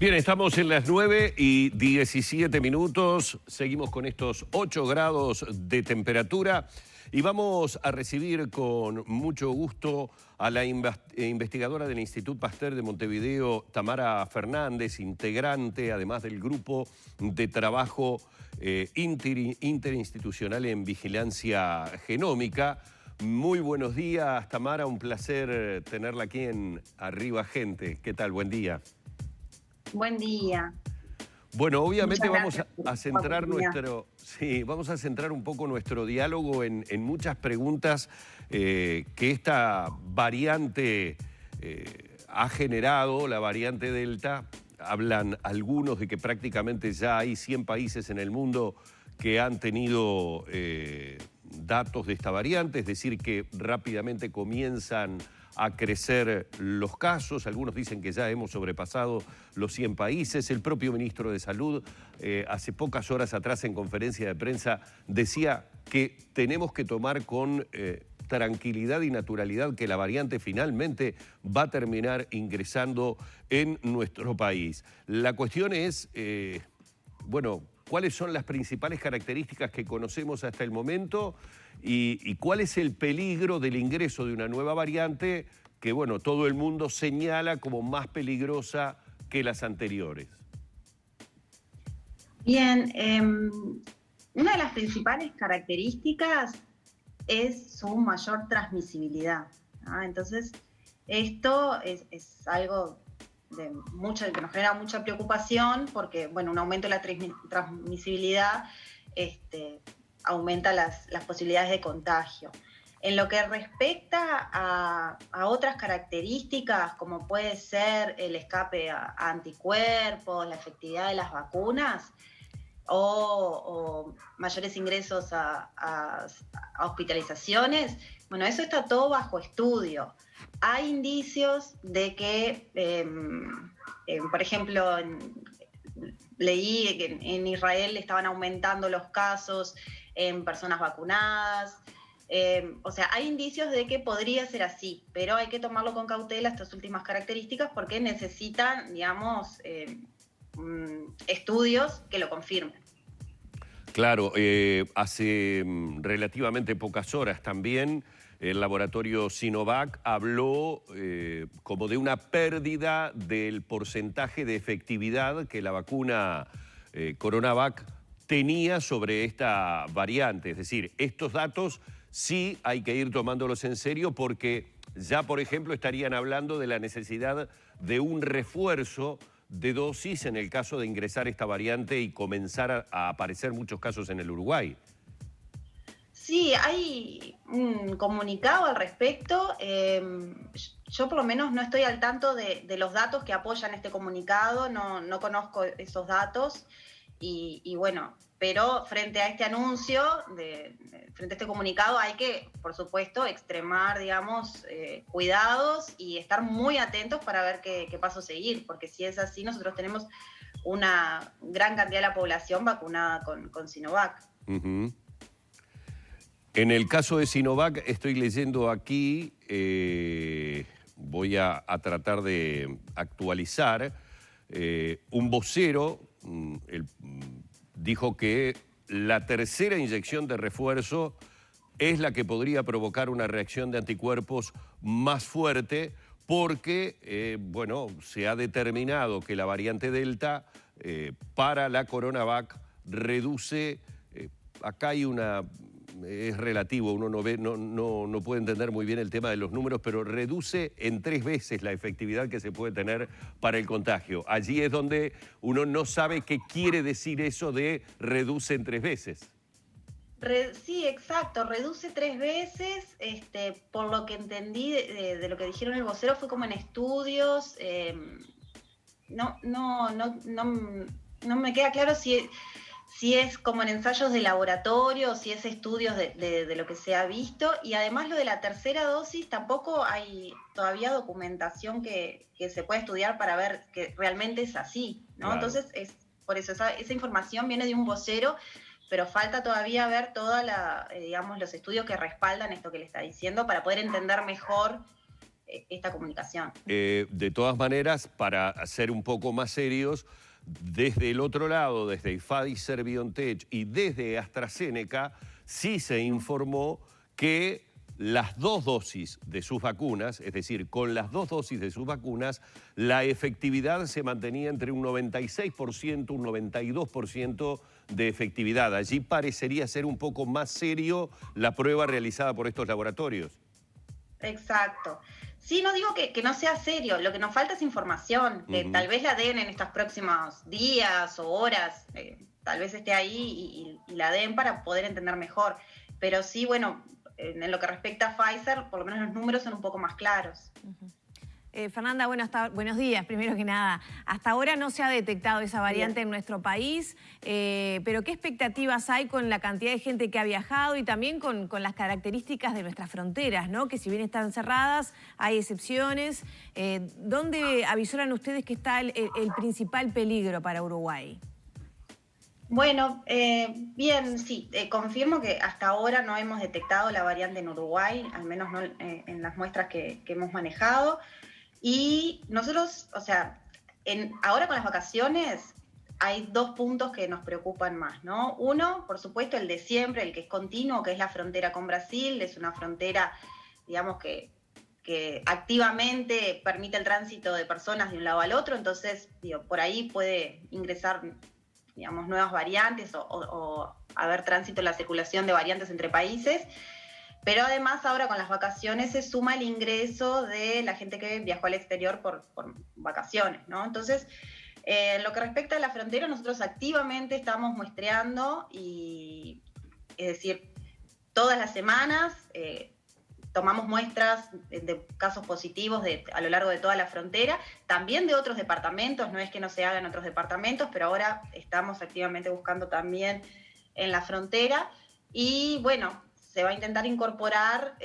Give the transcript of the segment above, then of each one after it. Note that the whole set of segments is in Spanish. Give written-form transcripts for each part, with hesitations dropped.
Bien, estamos en las 9:17. Seguimos con estos 8 grados de temperatura y vamos a recibir con mucho gusto a la investigadora del Instituto Pasteur de Montevideo, Tamara Fernández, integrante además del grupo de trabajo interinstitucional en vigilancia genómica. Muy buenos días, Tamara, un placer tenerla aquí en Arriba Gente. ¿Qué tal? Buen día. Buen día. Bueno, obviamente vamos Muchas a centrar gracias. vamos a centrar un poco nuestro diálogo en muchas preguntas que esta variante ha generado, la variante Delta. Hablan algunos de que prácticamente ya hay 100 países en el mundo que han tenido datos de esta variante, es decir, que rápidamente comienzan a crecer los casos. Algunos dicen que ya hemos sobrepasado los 100 países. El propio ministro de Salud, hace pocas horas atrás en conferencia de prensa, decía que tenemos que tomar con tranquilidad y naturalidad que la variante finalmente va a terminar ingresando en nuestro país. La cuestión es, bueno, ¿cuáles son las principales características que conocemos hasta el momento y cuál es el peligro del ingreso de una nueva variante que, bueno, todo el mundo señala como más peligrosa que las anteriores? Bien, una de las principales características es su mayor transmisibilidad, ¿no? Entonces, esto es algo que nos genera mucha preocupación porque, bueno, un aumento de la transmisibilidad aumenta las posibilidades de contagio. En lo que respecta a otras características, como puede ser el escape a anticuerpos, la efectividad de las vacunas o mayores ingresos a hospitalizaciones, bueno, eso está todo bajo estudio. Hay indicios de que, por ejemplo, leí que en Israel estaban aumentando los casos en personas vacunadas. O sea, hay indicios de que podría ser así, pero hay que tomarlo con cautela estas últimas características porque necesitan, digamos, estudios que lo confirmen. Claro, hace relativamente pocas horas también el laboratorio Sinovac habló como de una pérdida del porcentaje de efectividad que la vacuna Coronavac tenía sobre esta variante. Es decir, estos datos sí hay que ir tomándolos en serio porque ya, por ejemplo, estarían hablando de la necesidad de un refuerzo de dosis en el caso de ingresar esta variante y comenzar a aparecer muchos casos en el Uruguay. Sí, hay un comunicado al respecto. Yo por lo menos no estoy al tanto de los datos que apoyan este comunicado, no conozco esos datos y bueno, pero frente a este anuncio, frente a este comunicado hay que, por supuesto, extremar, digamos, cuidados y estar muy atentos para ver qué paso seguir, porque si es así, nosotros tenemos una gran cantidad de la población vacunada con Sinovac. Uh-huh. En el caso de Sinovac, estoy leyendo aquí, voy a tratar de actualizar, un vocero dijo que la tercera inyección de refuerzo es la que podría provocar una reacción de anticuerpos más fuerte porque, bueno, se ha determinado que la variante Delta para la Coronavac reduce, acá hay una... Es relativo, uno no puede entender muy bien el tema de los números, pero reduce en 3 veces la efectividad que se puede tener para el contagio. Allí es donde uno no sabe qué quiere decir eso de reduce en 3 veces. Sí, exacto, reduce 3 veces, por lo que entendí de lo que dijeron el vocero fue como en estudios, no me queda claro si es como en ensayos de laboratorio o si es estudios de lo que se ha visto, y además lo de la tercera dosis tampoco hay todavía documentación que se pueda estudiar para ver que realmente es así, ¿no? Claro. Entonces, por eso esa información viene de un vocero, pero falta todavía ver toda digamos, los estudios que respaldan esto que le está diciendo para poder entender mejor esta comunicación. De todas maneras, para ser un poco más serios, desde el otro lado, desde Pfizer-BioNTech y desde AstraZeneca, sí se informó que las 2 dosis de sus vacunas, es decir, con las 2 dosis de sus vacunas, la efectividad se mantenía entre un 96%, un 92% de efectividad. Allí parecería ser un poco más serio la prueba realizada por estos laboratorios. Exacto. Sí, no digo que no sea serio, lo que nos falta es información, que tal vez la den en estos próximos días o horas, tal vez esté ahí y la den para poder entender mejor. Pero sí, bueno, en lo que respecta a Pfizer, por lo menos los números son un poco más claros. Fernanda, buenos días, primero que nada. Hasta ahora no se ha detectado esa variante en nuestro país, pero ¿qué expectativas hay con la cantidad de gente que ha viajado y también con las características de nuestras fronteras, ¿no? Que si bien están cerradas, hay excepciones. ¿Dónde avisoran ustedes que está el principal peligro para Uruguay? Bueno, bien, sí, confirmo que hasta ahora no hemos detectado la variante en Uruguay, al menos no en las muestras que hemos manejado. Y nosotros, o sea, ahora con las vacaciones hay 2 puntos que nos preocupan más, ¿no? Uno, por supuesto, el de siempre, el que es continuo, que es la frontera con Brasil. Es una frontera, digamos, que activamente permite el tránsito de personas de un lado al otro. Entonces, digo, por ahí puede ingresar, digamos, nuevas variantes o haber tránsito en la circulación de variantes entre países. Pero además ahora con las vacaciones se suma el ingreso de la gente que viajó al exterior por vacaciones, ¿no? Entonces, en lo que respecta a la frontera, nosotros activamente estamos muestreando y, es decir, todas las semanas tomamos muestras de casos positivos a lo largo de toda la frontera, también de otros departamentos, no es que no se haga en otros departamentos, pero ahora estamos activamente buscando también en la frontera y bueno, se va a intentar incorporar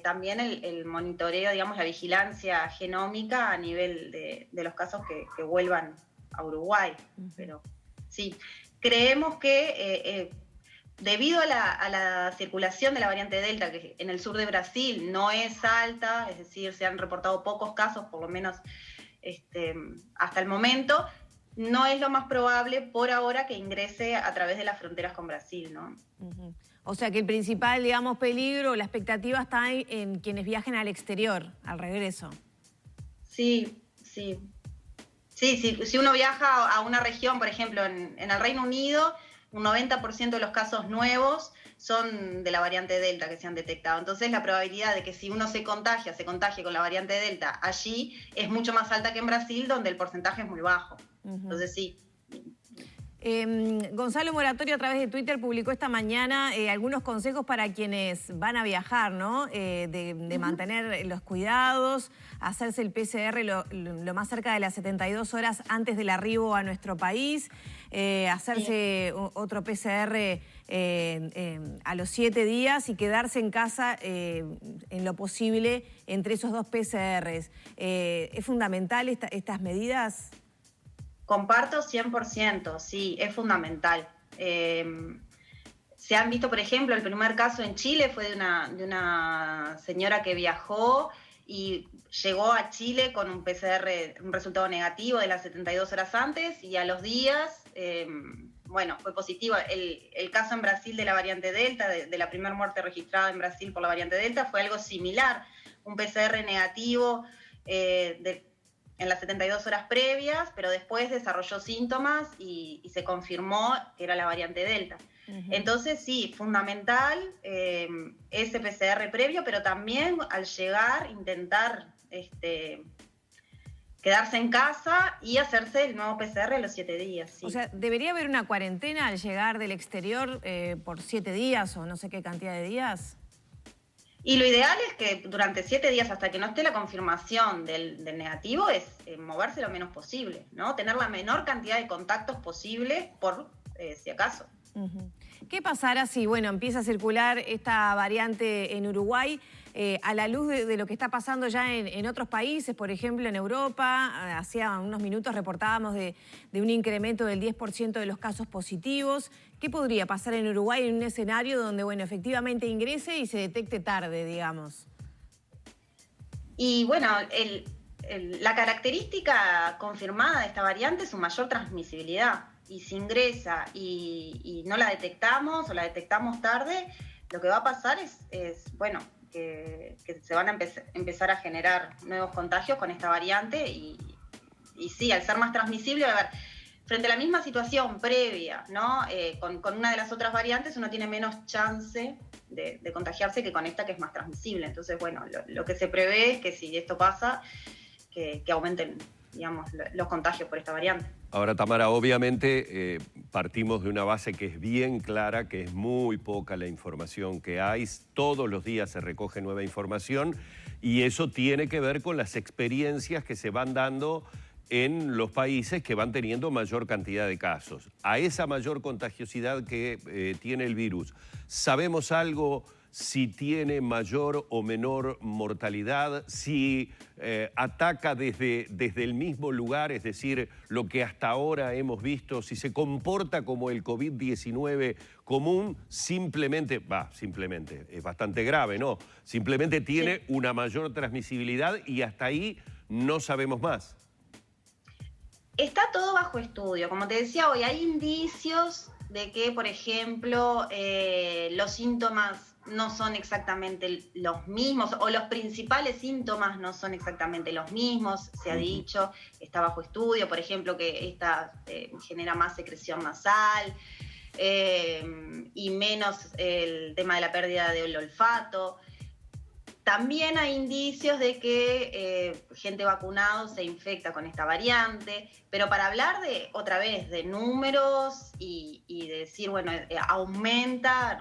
también el monitoreo, digamos, la vigilancia genómica a nivel de los casos que vuelvan a Uruguay. Pero sí, creemos que debido a la circulación de la variante Delta, que en el sur de Brasil no es alta, es decir, se han reportado pocos casos, por lo menos hasta el momento, no es lo más probable por ahora que ingrese a través de las fronteras con Brasil, ¿no? O sea que el principal, digamos, peligro, la expectativa está en quienes viajen al exterior, al regreso. Sí. Si uno viaja a una región, por ejemplo, en el Reino Unido, un 90% de los casos nuevos son de la variante Delta que se han detectado. Entonces la probabilidad de que si uno se contagie con la variante Delta allí es mucho más alta que en Brasil, donde el porcentaje es muy bajo. Entonces sí. Gonzalo Moratorio a través de Twitter publicó esta mañana algunos consejos para quienes van a viajar, ¿no? De mantener los cuidados, hacerse el PCR lo más cerca de las 72 horas antes del arribo a nuestro país, hacerse otro PCR a los 7 días y quedarse en casa en lo posible entre esos 2 PCRs. ¿Es fundamental estas medidas? Comparto 100%, sí, es fundamental. Se han visto, por ejemplo, el primer caso en Chile fue de una señora que viajó y llegó a Chile con un PCR, un resultado negativo de las 72 horas antes y a los días, fue positivo. El caso en Brasil de la variante Delta, de la primera muerte registrada en Brasil por la variante Delta, fue algo similar, un PCR negativo en las 72 horas previas, pero después desarrolló síntomas y se confirmó que era la variante Delta. Entonces sí, fundamental ese PCR previo, pero también al llegar intentar quedarse en casa y hacerse el nuevo PCR a los 7 días. Sí. O sea, ¿debería haber una cuarentena al llegar del exterior por 7 días o no sé qué cantidad de días? Y lo ideal es que durante 7 días, hasta que no esté la confirmación del negativo, es moverse lo menos posible, ¿no? Tener la menor cantidad de contactos posible por si acaso. ¿Qué pasará si, empieza a circular esta variante en Uruguay a la luz de lo que está pasando ya en otros países, por ejemplo en Europa? Hacía unos minutos reportábamos de un incremento del 10% de los casos positivos. ¿Qué podría pasar en Uruguay en un escenario donde, efectivamente ingrese y se detecte tarde, digamos? Y bueno, la característica confirmada de esta variante es su mayor transmisibilidad. Y si ingresa y no la detectamos o la detectamos tarde, lo que va a pasar es bueno, que se van a empezar a generar nuevos contagios con esta variante y sí, al ser más transmisible, a ver, frente a la misma situación previa, ¿no? Con una de las otras variantes uno tiene menos chance de contagiarse que con esta que es más transmisible. Entonces, bueno, lo que se prevé es que si esto pasa, que aumenten, digamos, los contagios por esta variante. Ahora, Tamara, obviamente partimos de una base que es bien clara, que es muy poca la información que hay. Todos los días se recoge nueva información y eso tiene que ver con las experiencias que se van dando en los países que van teniendo mayor cantidad de casos. A esa mayor contagiosidad que tiene el virus, ¿sabemos algo si tiene mayor o menor mortalidad, si ataca desde el mismo lugar, es decir, lo que hasta ahora hemos visto, si se comporta como el COVID-19 común, simplemente, es bastante grave, ¿no? Simplemente tiene una mayor transmisibilidad y hasta ahí no sabemos más? Está todo bajo estudio. Como te decía hoy, hay indicios de que, por ejemplo, los síntomas no son exactamente los mismos o los principales síntomas no son exactamente los mismos. Se ha dicho, está bajo estudio, por ejemplo, que esta genera más secreción nasal y menos el tema de la pérdida del olfato. También hay indicios de que gente vacunada se infecta con esta variante, pero para hablar otra vez de números y de decir, bueno, aumenta,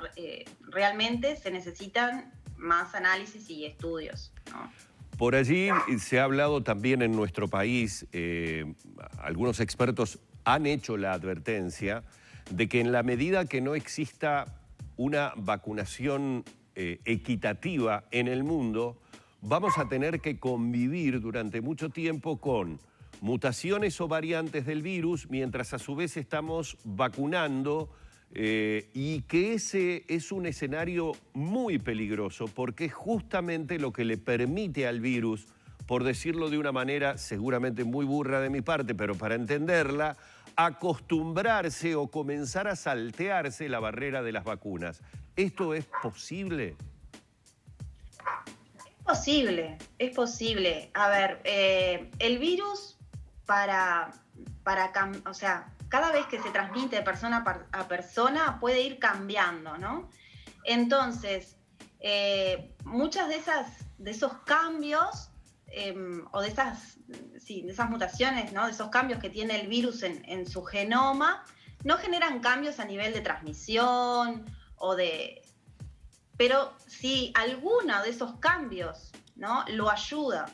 realmente se necesitan más análisis y estudios, ¿no? Por allí se ha hablado también en nuestro país, algunos expertos han hecho la advertencia de que en la medida que no exista una vacunación equitativa en el mundo, vamos a tener que convivir durante mucho tiempo con mutaciones o variantes del virus, mientras a su vez estamos vacunando, y que ese es un escenario muy peligroso, porque es justamente lo que le permite al virus, por decirlo de una manera seguramente muy burra de mi parte, pero para entenderla, acostumbrarse o comenzar a saltearse la barrera de las vacunas. ¿Esto es posible? Es posible. A ver, el virus o sea, cada vez que se transmite de persona a persona puede ir cambiando, ¿no? Entonces, muchas de esos cambios o de esas mutaciones, ¿no? De esos cambios que tiene el virus en su genoma, no generan cambios a nivel de transmisión pero si alguno de esos cambios, ¿no? Lo ayuda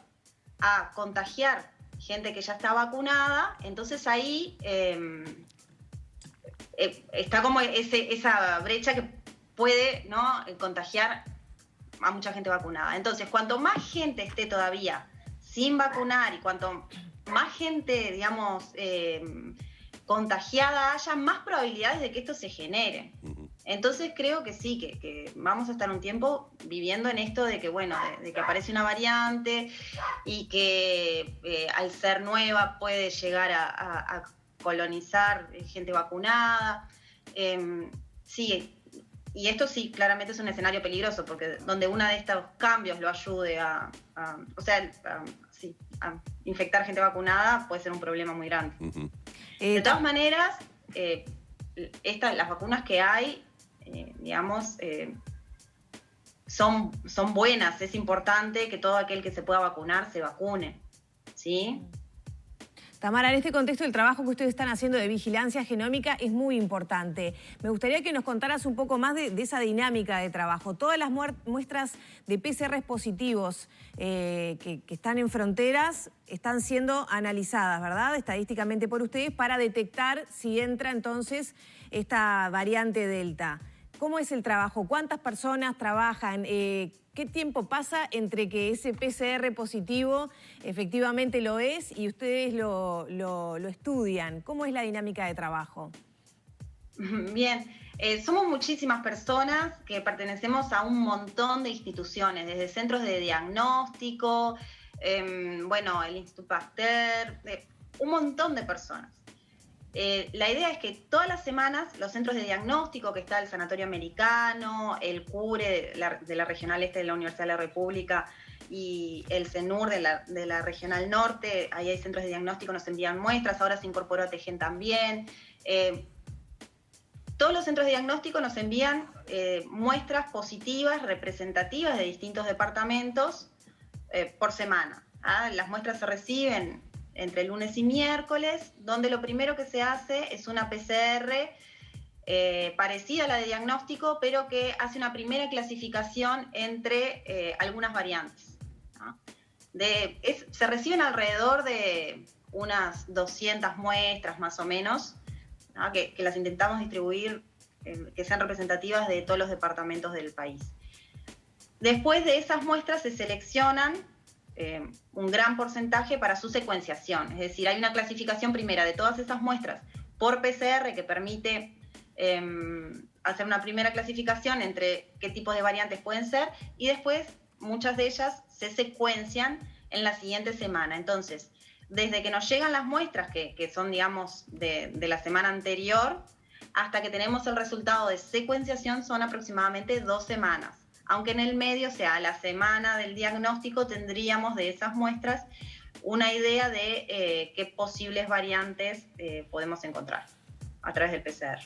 a contagiar gente que ya está vacunada, entonces ahí está como esa brecha que puede, ¿no? Contagiar a mucha gente vacunada. Entonces, cuanto más gente esté todavía sin vacunar y cuanto más gente, digamos, contagiada haya, más probabilidades de que esto se genere. Entonces creo que sí, que vamos a estar un tiempo viviendo en esto de que, bueno, de que aparece una variante y que al ser nueva puede llegar a colonizar gente vacunada. Sí, y esto sí, claramente es un escenario peligroso, porque donde uno de estos cambios lo ayude a infectar gente vacunada puede ser un problema muy grande. De todas maneras, las vacunas que hay, digamos, son buenas. Es importante que todo aquel que se pueda vacunar se vacune, ¿sí? Tamara, en este contexto el trabajo que ustedes están haciendo de vigilancia genómica es muy importante. Me gustaría que nos contaras un poco más de esa dinámica de trabajo. Todas las muestras de PCR positivos que están en fronteras están siendo analizadas, ¿verdad? Estadísticamente por ustedes para detectar si entra entonces esta variante Delta. ¿Cómo es el trabajo? ¿Cuántas personas trabajan? ¿Qué tiempo pasa entre que ese PCR positivo efectivamente lo es y ustedes lo estudian? ¿Cómo es la dinámica de trabajo? Bien, Somos muchísimas personas que pertenecemos a un montón de instituciones, desde centros de diagnóstico, bueno, el Instituto Pasteur, un montón de personas. La idea es que todas las semanas los centros de diagnóstico, que está el Sanatorio Americano, el CURE de la Regional Este de la Universidad de la República y el CENUR de la Regional Norte, ahí hay centros de diagnóstico, nos envían muestras, ahora se incorporó a Tejen también. Todos los centros de diagnóstico nos envían muestras positivas, representativas de distintos departamentos por semana. Las muestras se reciben entre lunes y miércoles, donde lo primero que se hace es una PCR parecida a la de diagnóstico, pero que hace una primera clasificación entre algunas variantes, ¿no? Se reciben alrededor de unas 200 muestras más o menos, ¿no? que las intentamos distribuir, que sean representativas de todos los departamentos del país. Después de esas muestras se seleccionan un gran porcentaje para su secuenciación, es decir, hay una clasificación primera de todas esas muestras por PCR que permite hacer una primera clasificación entre qué tipo de variantes pueden ser, y después muchas de ellas se secuencian en la siguiente semana. Entonces, desde que nos llegan las muestras, que son, digamos, de la semana anterior, hasta que tenemos el resultado de secuenciación son aproximadamente 2 semanas. Aunque en el medio, o sea, la semana del diagnóstico, tendríamos de esas muestras una idea de qué posibles variantes podemos encontrar a través del PCR.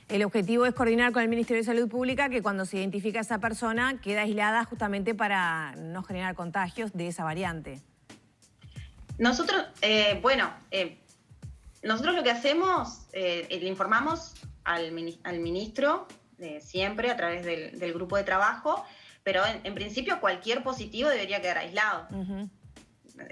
El objetivo es coordinar con el Ministerio de Salud Pública que cuando se identifica a esa persona queda aislada justamente para no generar contagios de esa variante. Nosotros, nosotros lo que hacemos, le informamos al ministro siempre a través del grupo de trabajo, pero en principio cualquier positivo debería quedar aislado.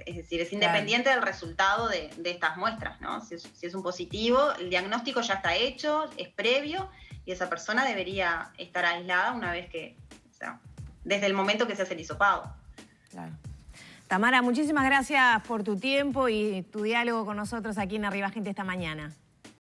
Es decir, es independiente del resultado de estas muestras, ¿no? Si es un positivo, el diagnóstico ya está hecho, es previo, y esa persona debería estar aislada una vez que, o sea, desde el momento que se hace el hisopado. Claro. Tamara, muchísimas gracias por tu tiempo y tu diálogo con nosotros aquí en Arriba Gente esta mañana.